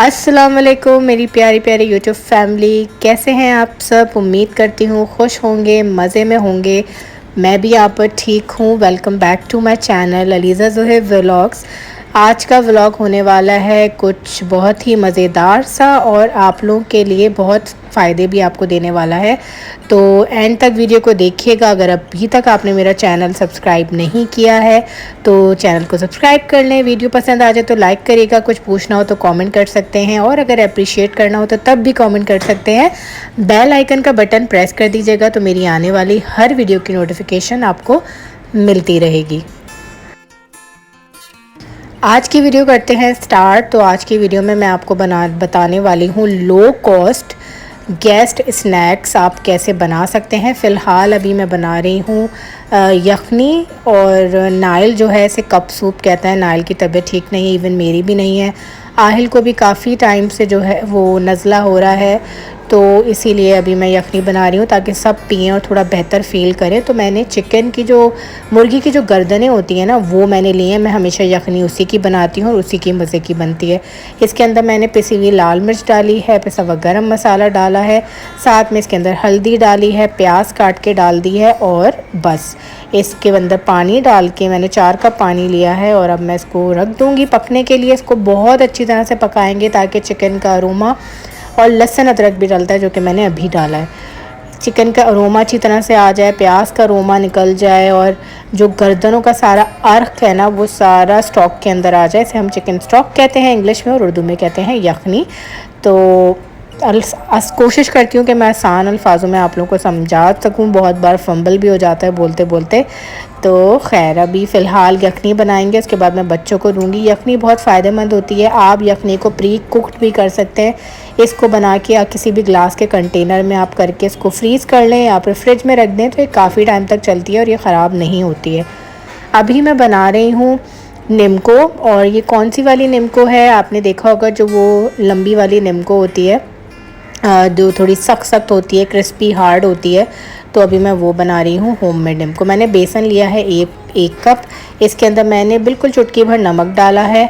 अस्सलाम वालेकुम मेरी प्यारी प्यारी यूट्यूब फैमिली, कैसे हैं आप सब। उम्मीद करती हूँ खुश होंगे, मज़े में होंगे। मैं भी यहाँ पर ठीक हूँ। Welcome back to my channel Aliza Zohaib vlogs. आज का व्लॉग होने वाला है कुछ बहुत ही मज़ेदार सा और आप लोगों के लिए बहुत फ़ायदे भी आपको देने वाला है। तो एंड तक वीडियो को देखिएगा। अगर अभी तक आपने मेरा चैनल सब्सक्राइब नहीं किया है तो चैनल को सब्सक्राइब कर लें। वीडियो पसंद आ जाए तो लाइक करिएगा, कुछ पूछना हो तो कमेंट कर सकते हैं और अगर अप्रिशिएट करना हो तो तब भी कमेंट कर सकते हैं। बेल आइकन का बटन प्रेस कर दीजिएगा तो मेरी आने वाली हर वीडियो की नोटिफिकेशन आपको मिलती रहेगी। आज की वीडियो करते हैं स्टार्ट। तो आज की वीडियो में मैं आपको बताने वाली हूँ लो कॉस्ट गेस्ट स्नैक्स आप कैसे बना सकते हैं। फ़िलहाल अभी मैं बना रही हूँ यखनी और नाइल जो है इसे कप सूप कहता है। नाइल की तबीयत ठीक नहीं है, इवन मेरी भी नहीं है। आहिल को भी काफ़ी टाइम से जो है वो नज़ला हो रहा है, तो इसीलिए अभी मैं यखनी बना रही हूँ ताकि सब पिएँ और थोड़ा बेहतर फ़ील करें। तो मैंने चिकन की जो मुर्गी की जो गर्दनें होती हैं ना वो मैंने ली हैं। मैं हमेशा यखनी उसी की बनाती हूँ और उसी की मज़े की बनती है। इसके अंदर मैंने पिसी हुई लाल मिर्च डाली है, पिसा हुआ गरम मसाला डाला है, साथ में इसके अंदर हल्दी डाली है, प्याज काट के डाल दी है और बस इसके अंदर पानी डाल के मैंने 4 कप पानी लिया है और अब मैं इसको रख दूँगी पकने के लिए। इसको बहुत अच्छी तरह से पकाएंगे ताकि चिकन का अरोमा, और लहसुन अदरक भी डालता है जो कि मैंने अभी डाला है, चिकन का अरोमा अच्छी तरह से आ जाए, प्याज का अरोमा निकल जाए और जो गर्दनों का सारा अर्क है ना वो सारा स्टॉक के अंदर आ जाए। इसे हम चिकन स्टॉक कहते हैं इंग्लिश में और उर्दू में कहते हैं यखनी। तो कोशिश करती हूँ कि मैं आसान अल्फाजों में आप लोगों को समझा सकूँ। बहुत बार फंबल भी हो जाता है बोलते बोलते। तो खैर अभी फ़िलहाल यखनी बनाएंगे, उसके बाद मैं बच्चों को दूँगी। यखनी बहुत फ़ायदेमंद होती है। आप यखनी को प्री कुक्ड भी कर सकते हैं। इसको बना के या किसी भी ग्लास के कंटेनर में आप करके इसको फ्रीज़ कर लें या फिर फ्रिज में रख दें तो ये काफ़ी टाइम तक चलती है और ये ख़राब नहीं होती है। अभी मैं बना रही हूँ निम्को, और ये कौन सी वाली निम्को है आपने देखा होगा, जो वो लंबी वाली निम्को होती है जो थोड़ी सख्त सख्त होती है, क्रिस्पी हार्ड होती है। तो अभी मैं वो बना रही हूँ होममेड निम्को। मैंने बेसन लिया है एक कप। इसके अंदर मैंने बिल्कुल चुटकी भर नमक डाला है,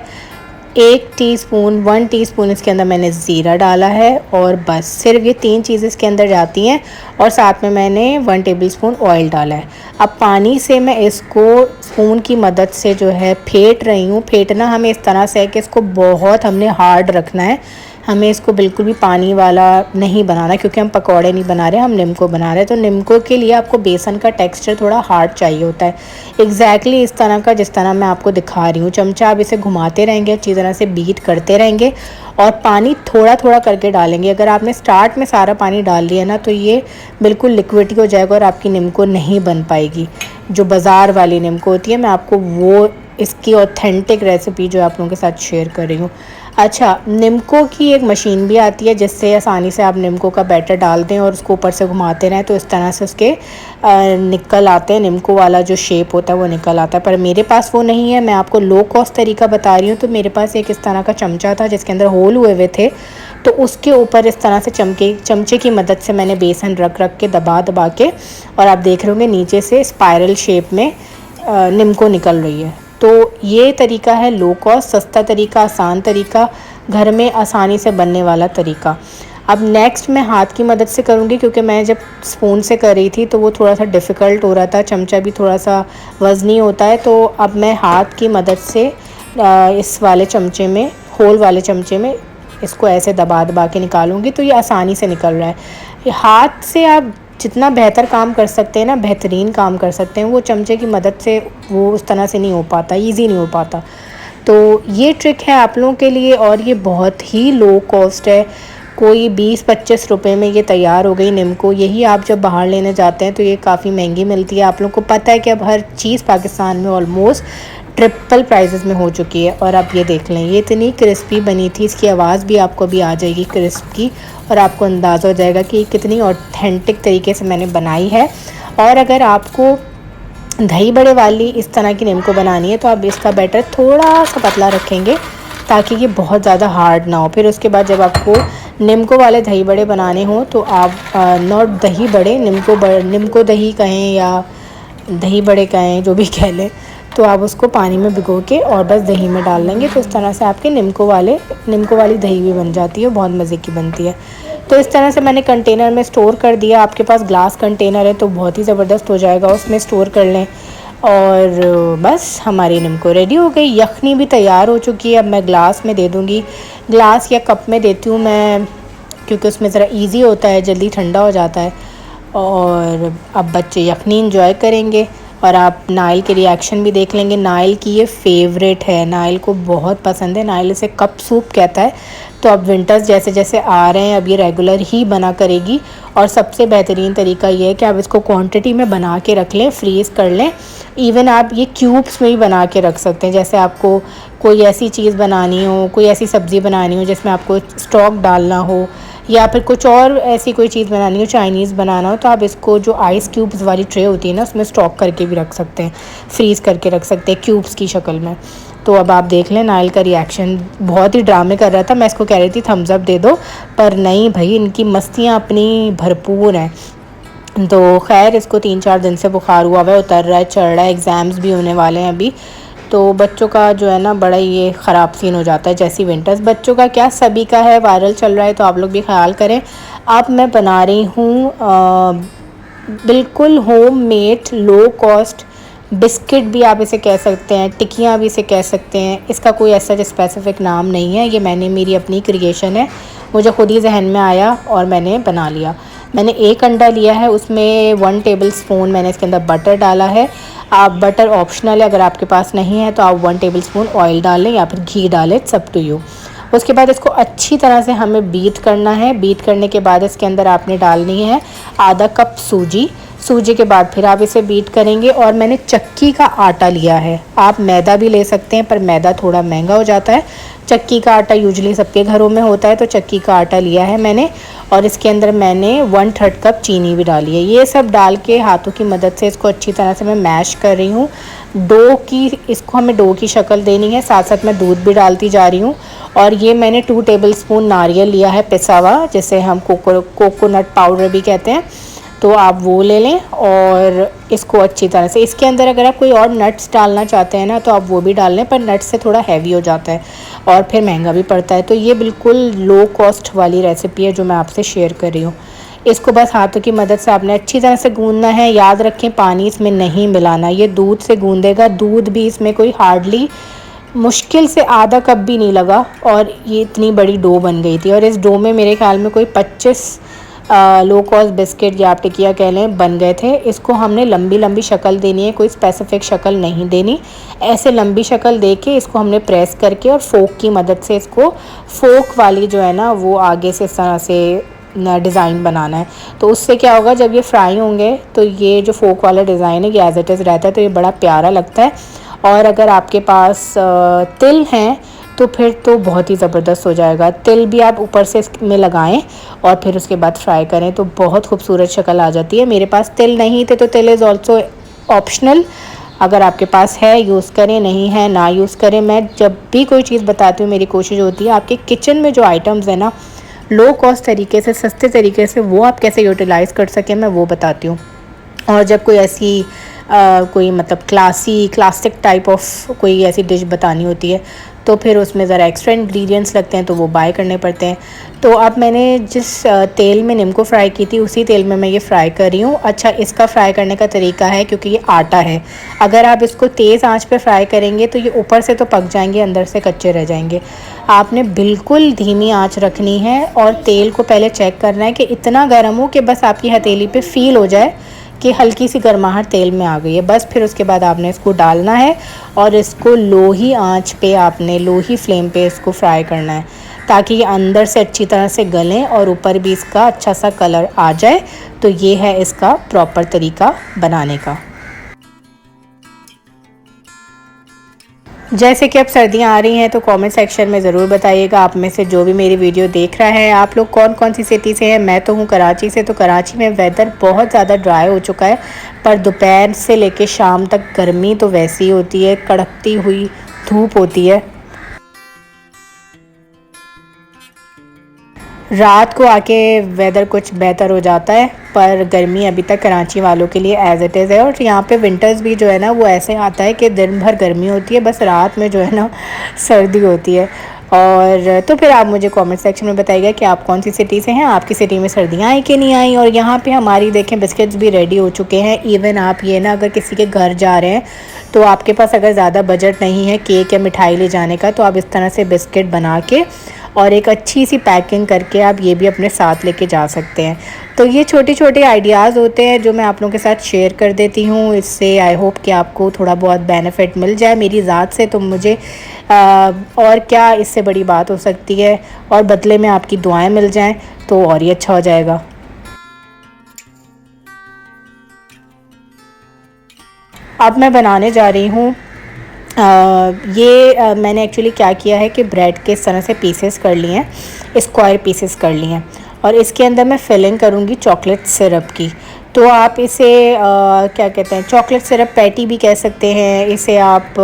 1 टीस्पून इसके अंदर मैंने ज़ीरा डाला है और बस सिर्फ ये 3 चीज़ें इसके अंदर जाती हैं। और साथ में मैंने 1 टेबलस्पून ऑयल डाला है। अब पानी से मैं इसको स्पून की मदद से जो है फेंट रही हूँ। फेंटना हमें इस तरह से है कि इसको बहुत हमने हार्ड रखना है, हमें इसको बिल्कुल भी पानी वाला नहीं बनाना क्योंकि हम पकौड़े नहीं बना रहे, हम निम्को बना रहे हैं। तो निम्को के लिए आपको बेसन का टेक्सचर थोड़ा हार्ड चाहिए होता है, एग्जैक्टली इस तरह का जिस तरह मैं आपको दिखा रही हूँ। चमचा आप इसे घुमाते रहेंगे, अच्छी तरह से बीट करते रहेंगे और पानी थोड़ा थोड़ा करके डालेंगे। अगर आपने स्टार्ट में सारा पानी डाल लिया ना तो ये बिल्कुल लिक्विड हो जाएगा और आपकी निम्को नहीं बन पाएगी। जो बाज़ार वाली निम्को होती है, मैं आपको वो इसकी ऑथेंटिक रेसिपी जो आप लोगों के साथ शेयर कर रही हूँ। अच्छा, निम्को की एक मशीन भी आती है जिससे आसानी से आप निम्को का बैटर डाल दें और उसको ऊपर से घुमाते रहें तो इस तरह से उसके निकल आते हैं। निम्को वाला जो शेप होता है वो निकल आता है, पर मेरे पास वो नहीं है। मैं आपको लो कॉस्ट तरीका बता रही हूँ। तो मेरे पास एक इस तरह का चमचा था जिसके अंदर होल हुए हुए थे, तो उसके ऊपर इस तरह से चमचे की मदद से मैंने बेसन रख के दबा के, और आप देख रहे होंगे नीचे से स्पायरल शेप में निम्को निकल रही है। तो ये तरीका है लो कॉस्ट, सस्ता तरीका, आसान तरीका, घर में आसानी से बनने वाला तरीका। अब नेक्स्ट मैं हाथ की मदद से करूँगी क्योंकि मैं जब स्पून से कर रही थी तो वो थोड़ा सा डिफ़िकल्ट हो रहा था, चमचा भी थोड़ा सा वज़नी होता है। तो अब मैं हाथ की मदद से इस वाले चमचे में, होल वाले चमचे में इसको ऐसे दबा के निकालूंगी तो ये आसानी से निकल रहा है। हाथ से आप जितना बेहतर काम कर सकते हैं ना, बेहतरीन काम कर सकते हैं, वो चमचे की मदद से वो उस तरह से नहीं हो पाता, ईजी नहीं हो पाता। तो ये ट्रिक है आप लोगों के लिए और ये बहुत ही लो कॉस्ट है। कोई 20-25 रुपए में ये तैयार हो गई निम्को। यही आप जब बाहर लेने जाते हैं तो ये काफ़ी महंगी मिलती है। आप लोगों को पता है कि अब हर चीज़ पाकिस्तान में ऑलमोस्ट ट्रिपल प्राइजेस में हो चुकी है। और आप ये देख लें, ये इतनी क्रिस्पी बनी थी, इसकी आवाज़ भी आपको भी आ जाएगी क्रिस्प की और आपको अंदाज़ा हो जाएगा कि कितनी ऑथेंटिक तरीके से मैंने बनाई है। और अगर आपको दही बड़े वाली इस तरह की निम्को बनानी है तो आप इसका बैटर थोड़ा सा पतला रखेंगे ताकि ये बहुत ज़्यादा हार्ड ना हो। फिर उसके बाद जब आपको निम्को वाले दही बड़े बनाने हो तो आप नॉट दही बड़े, निम्को दही कहें या दही बड़े कहें, जो भी कह लें, तो तो आप उसको पानी में भिगो के और बस दही में डाल लेंगे, तो इस तरह से आपके निम्को वाली दही भी बन जाती है, बहुत मज़े की बनती है। तो इस तरह से मैंने कंटेनर में स्टोर कर दिया। आपके पास ग्लास कंटेनर है तो बहुत ही ज़बरदस्त हो जाएगा, उसमें स्टोर कर लें। और बस हमारी निम्को रेडी हो गई। यखनी भी तैयार हो चुकी है। अब मैं ग्लास में दे दूँगी, ग्लास या कप में देती हूँ मैं, क्योंकि उसमें ज़रा इजी होता है, जल्दी ठंडा हो जाता है। और अब बच्चे यखनी इंजॉय करेंगे और आप नाइल के रिएक्शन भी देख लेंगे। नाइल की ये फेवरेट है, नाइल को बहुत पसंद है, नाइल इसे कप सूप कहता है। तो अब विंटर्स जैसे जैसे आ रहे हैं, अब ये रेगुलर ही बना करेगी। और सबसे बेहतरीन तरीका ये है कि आप इसको क्वांटिटी में बना के रख लें, फ्रीज़ कर लें। इवन आप ये क्यूब्स में ही बना के रख सकते हैं। जैसे आपको कोई ऐसी चीज़ बनानी हो, कोई ऐसी सब्ज़ी बनानी हो जिसमें आपको स्टॉक डालना हो, या फिर कुछ और ऐसी कोई चीज़ बनानी हो, चाइनीज़ बनाना हो, तो आप इसको जो आइस क्यूब्स वाली ट्रे होती है ना, उसमें स्टॉक करके भी रख सकते हैं, फ्रीज़ करके रख सकते हैं क्यूब्स की शक्ल में। तो अब आप देख लें, नाइल का रिएक्शन बहुत ही ड्रामे कर रहा था। मैं इसको कह रही थी थम्स अप दे दो, पर नहीं भाई, इनकी मस्तियाँ अपनी भरपूर हैं। तो खैर, इसको 3-4 दिन से बुखार हुआ हुआ है, उतर रहा है, चढ़ रहा है, एग्ज़ाम्स भी होने वाले हैं अभी। तो बच्चों का जो है ना बड़ा ये ख़राब सीन हो जाता है जैसी विंटर्स। बच्चों का क्या, सभी का है, वायरल चल रहा है, तो आप लोग भी ख्याल करें। अब मैं बना रही हूँ बिल्कुल होममेड लो कॉस्ट बिस्किट भी आप इसे कह सकते हैं, टिकियाँ भी इसे कह सकते हैं। इसका कोई ऐसा स्पेसिफ़िक नाम नहीं है, ये मेरी अपनी क्रिएशन है, मुझे खुद ही जहन में आया और मैंने बना लिया। मैंने एक अंडा लिया है, उसमें 1 टेबल स्पून मैंने इसके अंदर बटर डाला है। आप बटर ऑप्शनल है, अगर आपके पास नहीं है तो आप 1 टेबल स्पून ऑयल डालें या फिर घी डालें, इट्स अप टू यू। उसके बाद इसको अच्छी तरह से हमें बीट करना है। बीट करने के बाद इसके अंदर आपने डालनी है आधा कप सूजी। सूजी के बाद फिर आप इसे बीट करेंगे। और मैंने चक्की का आटा लिया है, आप मैदा भी ले सकते हैं, पर मैदा थोड़ा महंगा हो जाता है। चक्की का आटा यूजुअली सबके घरों में होता है, तो चक्की का आटा लिया है मैंने। और इसके अंदर मैंने 1/3 कप चीनी भी डाली है। ये सब डाल के हाथों की मदद से इसको अच्छी तरह से मैं मैश कर रही हूँ। इसको हमें डो की शक्ल देनी है, साथ साथ मैं दूध भी डालती जा रही हूँ। और ये मैंने 2 टेबल स्पून नारियल लिया है पिसा हुआ, जिसे हम कोकोनट पाउडर भी कहते हैं, तो आप वो ले लें। और इसको अच्छी तरह से, इसके अंदर अगर आप कोई और नट्स डालना चाहते हैं ना तो आप वो भी डाल लें, पर नट्स से थोड़ा हैवी हो जाता है और फिर महंगा भी पड़ता है। तो ये बिल्कुल लो कॉस्ट वाली रेसिपी है जो मैं आपसे शेयर कर रही हूँ। इसको बस हाथों की मदद से आपने अच्छी तरह से गूंदना है। याद रखें, पानी इसमें नहीं मिलाना, ये दूध से गूंदेगा। दूध भी इसमें कोई हार्डली मुश्किल से आधा कप भी नहीं लगा और ये इतनी बड़ी डो बन गई थी। और इस डो में मेरे ख्याल में कोई 25 लो कॉस्ट बिस्किट या आप टिकिया कह लें बन गए थे। इसको हमने लंबी लंबी शक्ल देनी है, कोई स्पेसिफिक शक्ल नहीं देनी। ऐसे लंबी शक्ल दे के इसको हमने प्रेस करके और फोक की मदद से इसको, फोक वाली जो है ना वो आगे से इस तरह से डिज़ाइन बनाना है। तो उससे क्या होगा, जब ये फ्राई होंगे तो ये जो फोक वाला डिज़ाइन है ये एज इट इज़ रहता है, तो ये बड़ा प्यारा लगता है। और अगर आपके पास तिल हैं तो फिर तो बहुत ही ज़बरदस्त हो जाएगा। तिल भी आप ऊपर से इसमें लगाएं और फिर उसके बाद फ्राई करें तो बहुत खूबसूरत शक्ल आ जाती है। मेरे पास तिल नहीं थे तो तिल इज़ ऑल्सो ऑप्शनल, अगर आपके पास है यूज़ करें, नहीं है ना यूज़ करें। मैं जब भी कोई चीज़ बताती हूँ मेरी कोशिश होती है आपके किचन में जो आइटम्स है ना लो कॉस्ट तरीके से, सस्ते तरीके से, वो आप कैसे यूटिलाइज़ कर सकें मैं वो बताती हूँ। और जब कोई ऐसी कोई मतलब क्लासिक टाइप ऑफ कोई ऐसी डिश बतानी होती है तो फिर उसमें ज़रा एक्स्ट्रा इंग्रेडिएंट्स लगते हैं तो वो बाय करने पड़ते हैं। तो अब मैंने जिस तेल में निम्को फ्राई की थी उसी तेल में मैं ये फ्राई कर रही हूँ। अच्छा, इसका फ्राई करने का तरीका है, क्योंकि ये आटा है, अगर आप इसको तेज़ आंच पे फ्राई करेंगे तो ये ऊपर से तो पक जाएंगे, अंदर से कच्चे रह जाएंगे। आपने बिल्कुल धीमी आँच रखनी है और तेल को पहले चेक करना है कि इतना गर्म हो कि बस आपकी हथेली पे फील हो जाए कि हल्की सी गर्माहट तेल में आ गई है। बस फिर उसके बाद आपने इसको डालना है और इसको लो ही आंच पे, आपने लो ही फ्लेम पे इसको फ्राई करना है ताकि ये अंदर से अच्छी तरह से गलें और ऊपर भी इसका अच्छा सा कलर आ जाए। तो ये है इसका प्रॉपर तरीका बनाने का। जैसे कि अब सर्दियां आ रही हैं तो कमेंट सेक्शन में ज़रूर बताइएगा आप में से जो भी मेरी वीडियो देख रहा है, आप लोग कौन कौन सी सिटी से हैं। मैं तो हूँ कराची से, तो कराची में वेदर बहुत ज़्यादा ड्राई हो चुका है, पर दोपहर से लेके शाम तक गर्मी तो वैसी ही होती है, कड़कती हुई धूप होती है। रात को आके वेदर कुछ बेहतर हो जाता है, पर गर्मी अभी तक कराची वालों के लिए एज़ इट इज़ है। और यहाँ पे विंटर्स भी जो है ना वो ऐसे आता है कि दिन भर गर्मी होती है, बस रात में जो है ना सर्दी होती है। और तो फिर आप मुझे कमेंट सेक्शन में बताइएगा कि आप कौन सी सिटी से हैं, आपकी सिटी में सर्दियाँ आई कि नहीं आई। और यहाँ पे हमारी देखें बिस्किट्स भी रेडी हो चुके हैं। इवन आप ये ना अगर किसी के घर जा रहे हैं तो आपके पास अगर ज़्यादा बजट नहीं है केक या मिठाई ले जाने का, तो आप इस तरह से बिस्किट बना के और एक अच्छी सी पैकिंग करके आप ये भी अपने साथ लेके जा सकते हैं। तो ये छोटे छोटे आइडियाज़ होते हैं जो मैं आप लोगों के साथ शेयर कर देती हूँ। इससे आई होप कि आपको थोड़ा बहुत बेनिफिट मिल जाए मेरी ज़ात से, तो मुझे और क्या इससे बड़ी बात हो सकती है। और बदले में आपकी दुआएं मिल जाएं तो और ही अच्छा हो जाएगा। अब मैं बनाने जा रही हूँ मैंने एक्चुअली क्या किया है कि ब्रेड के इस तरह से पीसेस कर लिए हैं, स्क्वायर पीसेस कर लिए हैं। और इसके अंदर मैं फिलिंग करूँगी चॉकलेट सिरप की। तो आप इसे क्या कहते हैं, चॉकलेट सिरप पैटी भी कह सकते हैं, इसे आप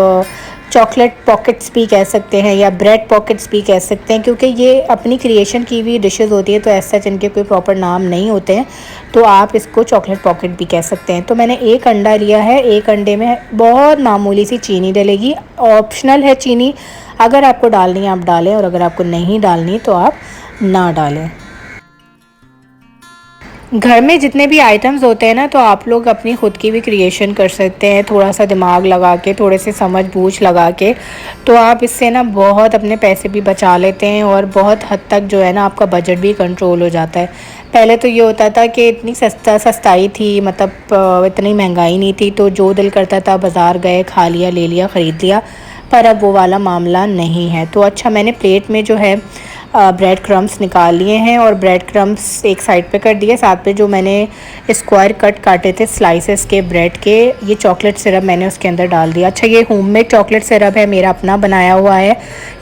चॉकलेट पॉकेट्स भी कह सकते हैं या ब्रेड पॉकेट्स भी कह सकते हैं, क्योंकि ये अपनी क्रिएशन की हुई डिशेस होती है, तो ऐसा इनके कोई प्रॉपर नाम नहीं होते हैं। तो आप इसको चॉकलेट पॉकेट भी कह सकते हैं। तो मैंने एक अंडा लिया है, एक अंडे में बहुत मामूली सी चीनी डलेगी, ऑप्शनल है चीनी, अगर आपको डालनी है आप डालें और अगर आपको नहीं डालनी तो आप ना डालें। घर में जितने भी आइटम्स होते हैं ना, तो आप लोग अपनी ख़ुद की भी क्रिएशन कर सकते हैं, थोड़ा सा दिमाग लगा के, थोड़े से समझ बूझ लगा के। तो आप इससे ना बहुत अपने पैसे भी बचा लेते हैं और बहुत हद तक जो है ना आपका बजट भी कंट्रोल हो जाता है। पहले तो ये होता था कि इतनी सस्ताई थी, मतलब इतनी महंगाई नहीं थी, तो जो दिल करता था बाज़ार गए, खा लिया, ले लिया, ख़रीद लिया। पर अब वो वाला मामला नहीं है। तो अच्छा, मैंने प्लेट में जो है ब्रेड क्रम्स निकाल लिए हैं और ब्रेड क्रम्स एक साइड पे कर दिए। साथ पे जो मैंने स्क्वायर कट काटे थे स्लाइसेस के ब्रेड के, ये चॉकलेट सिरप मैंने उसके अंदर डाल दिया। अच्छा, ये होममेड चॉकलेट सिरप है, मेरा अपना बनाया हुआ है।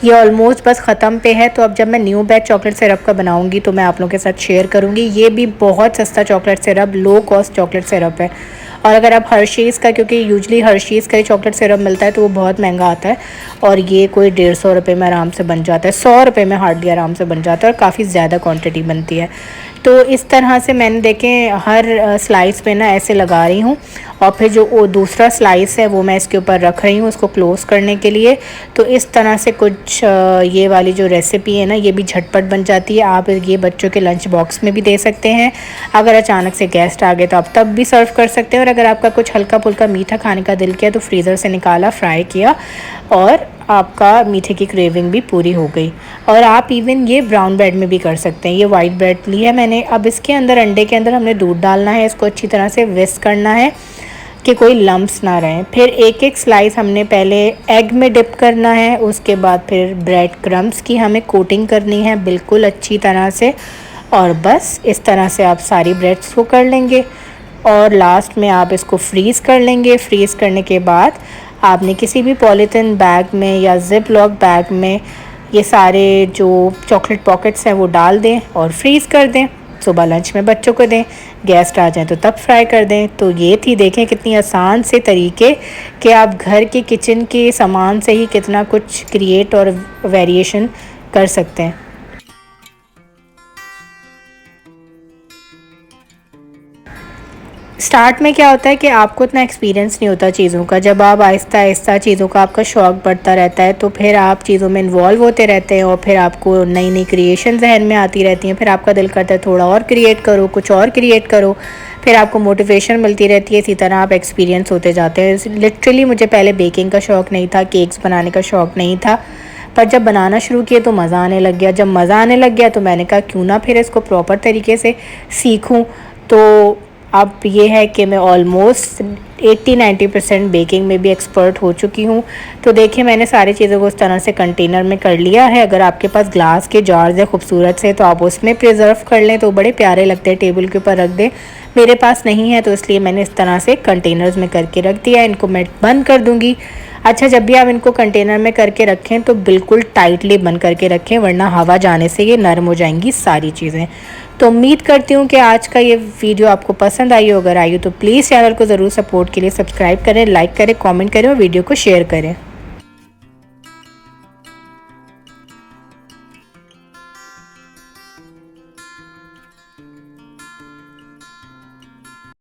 ये ऑलमोस्ट बस ख़त्म पे है, तो अब जब मैं न्यू बैच चॉकलेट सिरप का बनाऊँगी तो मैं आप लोगों के साथ शेयर करूँगी। ये भी बहुत सस्ता chocolate syrup, low cost chocolate syrup है। और अगर आप हर्शीज़ का, क्योंकि यूजली हर्शीज़ का ही चॉकलेट सिरप मिलता है तो वो बहुत महंगा आता है, और ये कोई 150 रुपये में आराम से बन जाता है, 100 रुपये में हार्डली आराम से बन जाता है, और काफ़ी ज़्यादा क्वांटिटी बनती है। तो इस तरह से मैंने देखें हर स्लाइस पे ना ऐसे लगा रही हूँ, और फिर जो वो दूसरा स्लाइस है वो मैं इसके ऊपर रख रही हूँ उसको क्लोज़ करने के लिए। तो इस तरह से कुछ ये वाली जो रेसिपी है ना, ये भी झटपट बन जाती है। आप ये बच्चों के लंच बॉक्स में भी दे सकते हैं, अगर अचानक से गेस्ट आ गए तो आप तब भी सर्व कर सकते हैं। और अगर आपका कुछ हल्का फुल्का मीठा खाने का दिल किया तो फ्रीज़र से निकाला, फ्राई किया, और आपका मीठे की क्रेविंग भी पूरी हो गई। और आप इवन ये ब्राउन ब्रेड में भी कर सकते हैं। ये वाइट ब्रेड ली है मैंने। अब इसके अंदर, अंडे के अंदर हमने दूध डालना है, इसको अच्छी तरह से विस्क करना है कि कोई लम्प्स ना रहें। फिर एक एक स्लाइस हमने पहले एग में डिप करना है, उसके बाद फिर ब्रेड क्रम्स की हमें कोटिंग करनी है बिल्कुल अच्छी तरह से। और बस इस तरह से आप सारी ब्रेड्स को कर लेंगे और लास्ट में आप इसको फ्रीज़ कर लेंगे। फ्रीज़ करने के बाद आपने किसी भी पॉलीथिन बैग में या जिप लॉक बैग में ये सारे जो चॉकलेट पॉकेट्स हैं वो डाल दें और फ्रीज़ कर दें। सुबह लंच में बच्चों को दें, गेस्ट आ जाएं तो तब फ्राई कर दें। तो ये थी, देखें कितनी आसान से तरीके कि आप घर के किचन के सामान से ही कितना कुछ क्रिएट और वेरिएशन कर सकते हैं। स्टार्ट में क्या होता है कि आपको इतना एक्सपीरियंस नहीं होता चीज़ों का। जब आप आहिस्ता आहिस्ता चीज़ों का आपका शौक़ बढ़ता रहता है तो फिर आप चीज़ों में इन्वॉल्व होते रहते हैं और फिर आपको नई नई क्रिएशन जहन में आती रहती हैं। फिर आपका दिल करता है थोड़ा और क्रिएट करो, कुछ और क्रिएट करो, फिर आपको मोटिवेशन मिलती रहती है। इसी तरह आप एक्सपीरियंस होते जाते हैं। लिटरली मुझे पहले बेकिंग का शौक़ नहीं था, केक्स बनाने का शौक़ नहीं था, पर जब बनाना शुरू किया तो मज़ा आने लग गया। जब मज़ा आने लग गया तो मैंने कहा क्यों ना फिर इसको प्रॉपर तरीके से सीखूं। तो अब ये है कि मैं ऑलमोस्ट 80-90% बेकिंग में भी एक्सपर्ट हो चुकी हूँ। तो देखिए, मैंने सारी चीज़ों को उस तरह से कंटेनर में कर लिया है। अगर आपके पास ग्लास के जार्स है खूबसूरत से तो आप उसमें प्रिजर्व कर लें, तो बड़े प्यारे लगते हैं, टेबल के ऊपर रख दें। मेरे पास नहीं है तो इसलिए मैंने इस तरह से कंटेनर्स में करके रख दिया। इनको मैं बंद कर दूँगी। अच्छा, जब भी आप इनको कंटेनर में करके रखें तो बिल्कुल टाइटली बंद करके रखें, वरना हवा जाने से ये नरम हो जाएंगी सारी चीज़ें। तो उम्मीद करती हूँ कि आज का ये वीडियो आपको पसंद आई हो। अगर आई हो तो प्लीज़ चैनल को ज़रूर सपोर्ट के लिए सब्सक्राइब करें, लाइक करें, कमेंट करें और वीडियो को शेयर करें।